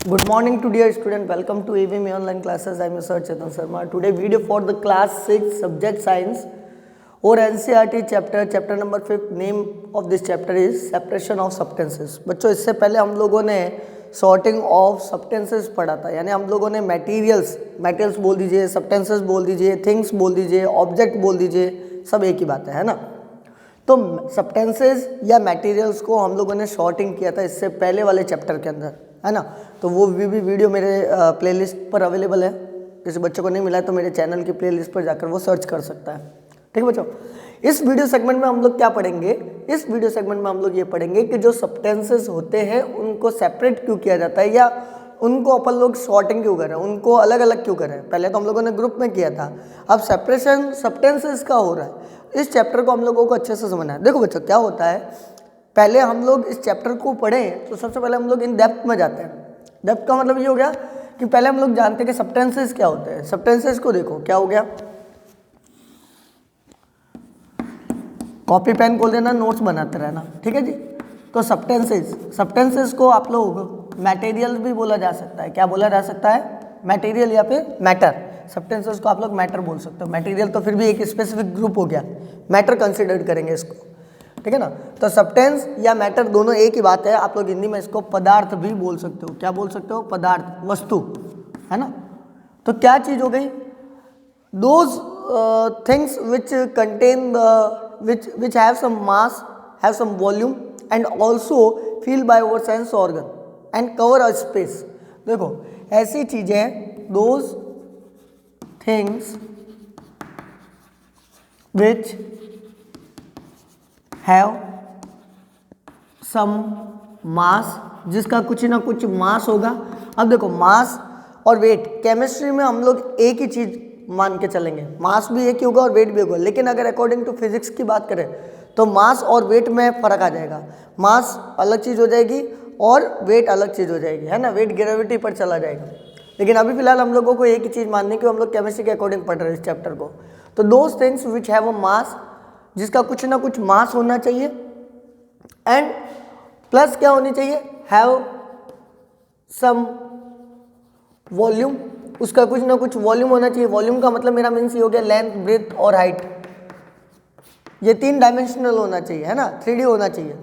Good morning to dear student. Welcome to AVM online classes. I am your sir Chetan Sharma. Today video for the class 6 subject science or NCERT chapter number 5. Name of this chapter is separation of substances. बच्चों इससे पहले हम लोगों ने sorting of substances पढ़ा था, यानी हम लोगों ने materials बोल दीजिए, substances बोल दीजिए, things बोल दीजिए, object बोल दीजिए, सब एक ही बात है ना। तो सब्सटेंसेस या मटेरियल्स को हम लोगों ने शॉर्टिंग किया था इससे पहले वाले चैप्टर के अंदर, है ना। तो वो भी वीडियो मेरे प्लेलिस्ट पर अवेलेबल है। किसी बच्चों को नहीं मिला है तो मेरे चैनल की प्लेलिस्ट पर जाकर वो सर्च कर सकता है। ठीक है बच्चों, इस वीडियो सेगमेंट में हम लोग क्या पढ़ेंगे? इस वीडियो सेगमेंट में हम लोग ये पढ़ेंगे कि जो सब्सटेंसेस होते हैं उनको सेपरेट क्यों किया जाता है, या उनको अपन लोग शॉर्टिंग क्यों कर रहे हैं, उनको अलग अलग क्यों कर रहे हैं। पहले तो हम लोगों ने ग्रुप में किया था, अब सेपरेशन सब्सटेंसेस का हो रहा है। इस चैप्टर को हम लोगों को अच्छे से समझना है। देखो बच्चों क्या होता है, पहले हम लोग इस चैप्टर को पढ़ें तो सबसे पहले हम लोग इन डेप्थ में जाते हैं। डेप्थ का मतलब ये हो गया कि पहले हम लोग जानते हैं कि सब्सटेंसेस क्या होते हैं। सब्सटेंसेस को देखो क्या हो गया, कॉपी पेन खोल देना, नोट्स बनाते रहना, ठीक है जी। तो सब्सटेंसेस को आप लोग मटेरियल भी बोला जा सकता है। क्या बोला जा सकता है? मटेरियल या फिर मैटर। सब्सटेंसेस को आप लोग मैटर बोल सकते हो। मटेरियल तो फिर भी एक स्पेसिफिक ग्रुप हो गया, मैटर कंसिडर करेंगे इसको, ठीक है ना। तो सब्सटेंस या मैटर दोनों एक ही बात है। आप लोग हिंदी में इसको पदार्थ भी बोल सकते हो। क्या बोल सकते हो? पदार्थ, वस्तु, है ना। तो क्या चीज हो गई? Those things which contain which have some mass, have some volume and also feel by our sense organ and cover a space। देखो ऐसी चीजें, those things which have some mass, जिसका कुछ ना कुछ मास होगा। अब देखो मास और वेट, केमिस्ट्री में हम लोग एक ही चीज मान के चलेंगे, मास भी एक ही होगा और वेट भी होगा। लेकिन अगर अकॉर्डिंग टू फिजिक्स की बात करें तो मास और वेट में फर्क आ जाएगा। मास अलग चीज हो जाएगी और वेट अलग चीज हो जाएगी, है ना। वेट ग्रेविटी पर चला जाएगा। लेकिन अभी फिलहाल हम लोगों को एक ही चीज माननी कि हम लोग केमिस्ट्री के अकॉर्डिंग पढ़ रहे हैं इस चैप्टर को। तो those things which have a mass, जिसका कुछ ना कुछ मास होना चाहिए, एंड प्लस क्या होनी चाहिए? हैव सम वॉल्यूम, उसका कुछ ना कुछ वॉल्यूम होना चाहिए। वॉल्यूम का मतलब मेरा मीन्स ये हो गया लेंथ, ब्रेथ और हाइट। ये 3 डायमेंशनल होना चाहिए, है ना, 3D होना चाहिए।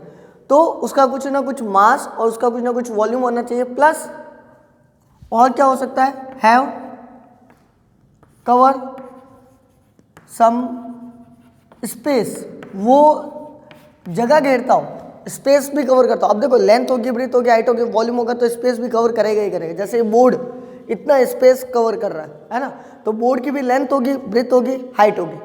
तो उसका कुछ ना कुछ मास और उसका कुछ ना कुछ वॉल्यूम होना चाहिए। प्लस और क्या हो सकता है? हैव कवर सम स्पेस, वो जगह घेरता हो, स्पेस भी कवर करता हो। अब देखो लेंथ होगी, ब्रेथ होगी, हाइट होगी, वॉल्यूम होगा तो स्पेस भी कवर करेगा ही करेगा। जैसे बोर्ड इतना स्पेस कवर कर रहा है ना, तो बोर्ड की भी लेंथ होगी, ब्रेथ होगी, हाइट होगी।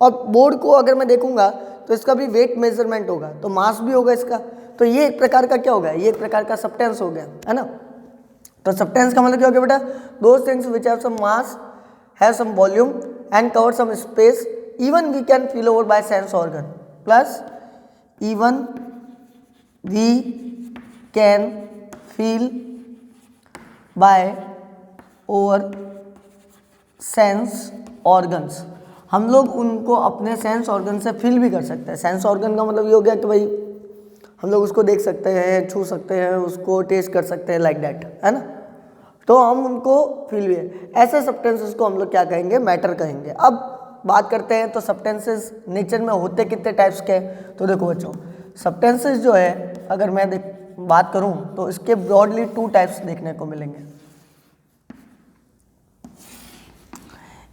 और बोर्ड को अगर मैं देखूंगा तो इसका भी वेट मेजरमेंट होगा, तो मास भी होगा इसका। तो ये एक प्रकार का क्या होगा? ये एक प्रकार का सब्सटेंस हो गया, है ना। तो सब्सटेंस का मतलब क्या हो गया बेटा? Those things which have some mass, have some volume and cover some space, even we can feel over by sense organ. Plus even we can feel by over sense organs, हम लोग उनको अपने सेंस ऑर्गन से feel भी कर सकते हैं। Sense organ का मतलब ये हो गया कि भाई हम लोग उसको देख सकते हैं, छू सकते हैं, उसको टेस्ट कर सकते हैं, लाइक दैट, है ना। तो हम उनको फील भी है। ऐसे सब्सटेंसेस को हम लोग क्या कहेंगे? मैटर कहेंगे। अब बात करते हैं तो सब्सटेंसेस नेचर में होते कितने टाइप्स के? तो देखो बच्चों, सब्सटेंसेस जो है अगर मैं बात करूँ तो इसके ब्रॉडली 2 टाइप्स देखने को मिलेंगे।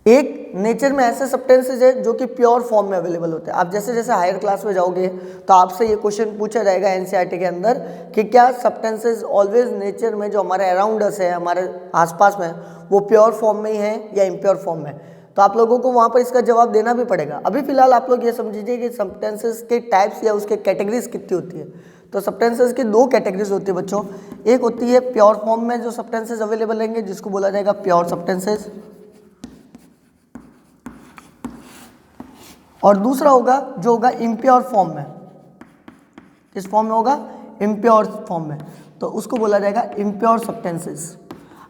एक नेचर में ऐसे सब्सटेंसेस है जो कि प्योर फॉर्म में अवेलेबल होते हैं। आप जैसे जैसे हायर क्लास में जाओगे तो आपसे ये क्वेश्चन पूछा जाएगा एनसीईआरटी के अंदर कि क्या सब्सटेंसेस ऑलवेज नेचर में जो हमारे अराउंड अस है, हमारे आसपास में, वो प्योर फॉर्म में ही है या इम्प्योर फॉर्म में? तो आप लोगों को वहाँ पर इसका जवाब देना भी पड़ेगा। अभी फिलहाल आप लोग ये समझिए कि सब्सटेंसेस के टाइप्स या उसके कैटेगरीज कितनी होती है। तो सब्सटेंसेस की 2 कैटेगरीज होती है बच्चों। एक होती है प्योर फॉर्म में जो सब्सटेंसेस अवेलेबल रहेंगे, जिसको बोला जाएगा प्योर सब्सटेंसेस, और दूसरा होगा जो होगा इम्प्योर फॉर्म में। किस फॉर्म में होगा? इम्प्योर फॉर्म में, तो उसको बोला जाएगा इम्प्योर सब्सटेंसेस।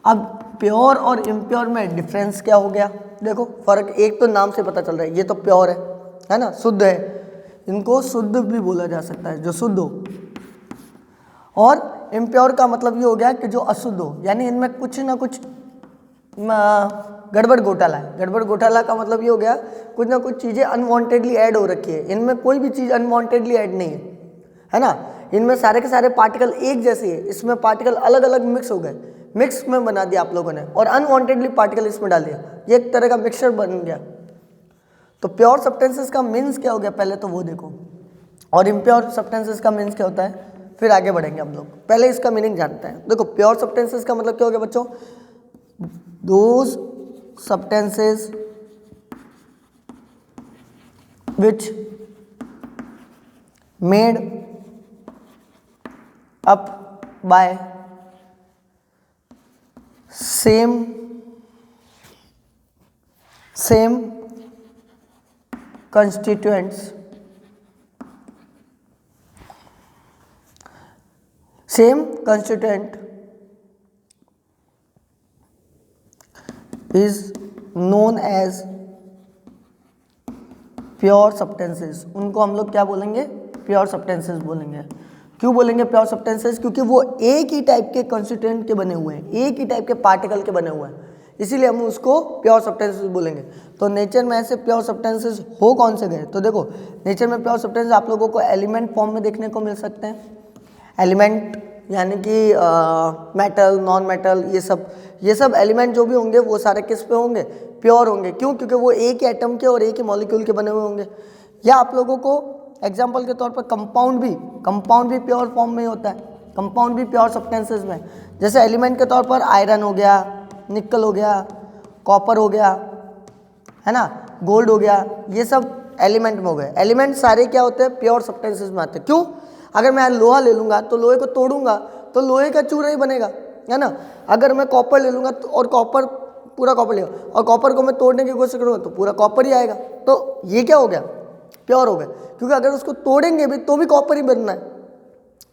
अब प्योर और इम्प्योर में डिफरेंस क्या हो गया? देखो फर्क एक तो नाम से पता चल रहा है, ये तो प्योर है ना, शुद्ध है। इनको शुद्ध भी बोला जा सकता है, जो शुद्ध हो। और इम्प्योर का मतलब ये हो गया कि जो अशुद्ध हो, यानी इनमें कुछ ना कुछ गड़बड़ घोटाला है। गड़बड़ घोटाला का मतलब ये हो गया कुछ ना कुछ चीज़ें अनवांटेडली ऐड हो रखी है, इनमें कोई भी चीज़ अनवांटेडली ऐड नहीं है ना। इनमें सारे के सारे पार्टिकल एक जैसे है, इसमें पार्टिकल अलग अलग मिक्स हो गए, मिक्स में बना दिया आप लोगों ने और अनवांटेडली पार्टिकल इसमें डाल दिया, ये एक तरह का मिक्सचर बन गया। तो प्योर सब्सटेंसेस का मीन्स क्या हो गया पहले तो वो देखो, और इम्प्योर सब्सटेंसेस का मीन्स क्या होता है फिर आगे बढ़ेंगे हम लोग। पहले इसका मीनिंग जानते हैं। देखो प्योर सब्सटेंसेस का मतलब क्या हो गया बच्चों, those substances which made up by same constituents, same constituent is known as pure substances. उनको हम लोग क्या बोलेंगे, प्योर सब्सटेंसेस बोलेंगे। क्यों बोलेंगे प्योर सब्सटेंसेस, क्योंकि वो एक ही टाइप के कंस्टिट्यूएंट के बने हुए हैं, एक ही टाइप के पार्टिकल के बने हुए हैं, इसीलिए हम उसको प्योर सब्सटेंसेस बोलेंगे। तो नेचर में ऐसे प्योर सब्सटेंसेस हो कौन से गए, तो देखो नेचर में प्योर सब्सटेंसेस आप लोगों को एलिमेंट फॉर्म में देखने को मिल सकते हैं। एलिमेंट यानी कि मेटल, नॉन मेटल, ये सब एलिमेंट जो भी होंगे वो सारे किस पे होंगे, प्योर होंगे। क्यों, क्योंकि वो एक ही एटम के और एक ही मॉलिक्यूल के बने हुए होंगे। या आप लोगों को एग्जाम्पल के तौर पर कंपाउंड भी प्योर फॉर्म में होता है, कंपाउंड भी प्योर सब्सटेंसेस में। जैसे एलिमेंट के तौर पर आयरन हो गया, निकल हो गया, कॉपर हो गया, है ना, गोल्ड हो गया, ये सब एलिमेंट में हो गए। एलिमेंट सारे क्या होते हैं, प्योर सब्सटेंसेस में आते हैं। क्यों, अगर मैं लोहा ले लूँगा तो लोहे को तोड़ूंगा तो लोहे का चूरा ही बनेगा, है ना। अगर मैं कॉपर ले लूँगा तो और पूरा कॉपर लेगा और कॉपर को मैं तोड़ने की कोशिश करूँगा तो पूरा कॉपर ही आएगा। तो ये क्या हो गया, प्योर हो गया, क्योंकि अगर उसको तोड़ेंगे भी तो भी कॉपर ही बनना है।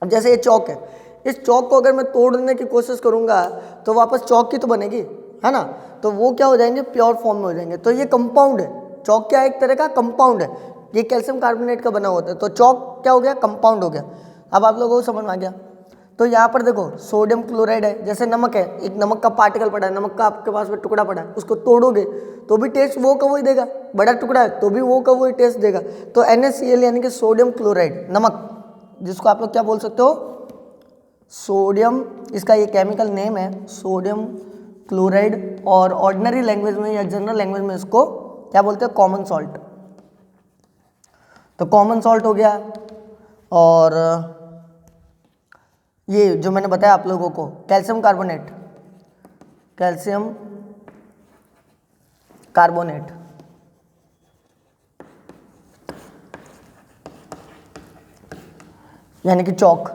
अब जैसे ये चौक है, इस चौक को अगर मैं तोड़ने की कोशिश करूँगा तो वापस चौक की तो बनेगी, है ना। तो वो क्या हो जाएंगे, प्योर फॉर्म में हो जाएंगे। तो ये कंपाउंड है, चौक क्या एक तरह का कंपाउंड है, ये कैल्शियम कार्बोनेट का बना होता है। तो चौक क्या हो गया, कंपाउंड हो गया। अब आप लोगों को समझ में आ गया। तो यहाँ पर देखो सोडियम क्लोराइड है, जैसे नमक है, एक नमक का पार्टिकल पड़ा है, नमक का आपके पास में टुकड़ा पड़ा है, उसको तोड़ोगे तो भी टेस्ट वो का वही देगा, बड़ा टुकड़ा है तो भी वो का वही टेस्ट देगा। तो NaCl यानी कि सोडियम क्लोराइड, नमक, जिसको आप लोग क्या बोल सकते हो, सोडियम, इसका ये केमिकल नेम है सोडियम क्लोराइड, और ऑर्डिनरी लैंग्वेज में या जनरल लैंग्वेज में इसको क्या बोलते हैं, कॉमन सॉल्ट। तो कॉमन सॉल्ट हो गया। और ये जो मैंने बताया आप लोगों को कैल्शियम कार्बोनेट, यानी कि चौक,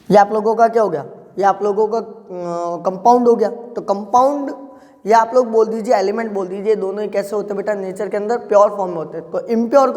ये आप लोगों का क्या हो गया, ये आप लोगों का कंपाउंड हो गया। तो कंपाउंड या आप लोग बोल दीजिए एलिमेंट बोल दीजिए, दोनों ही कैसे होते हैं बेटा, नेचर के अंदर प्योर फॉर्म में होते हैं। तो इम्प्योर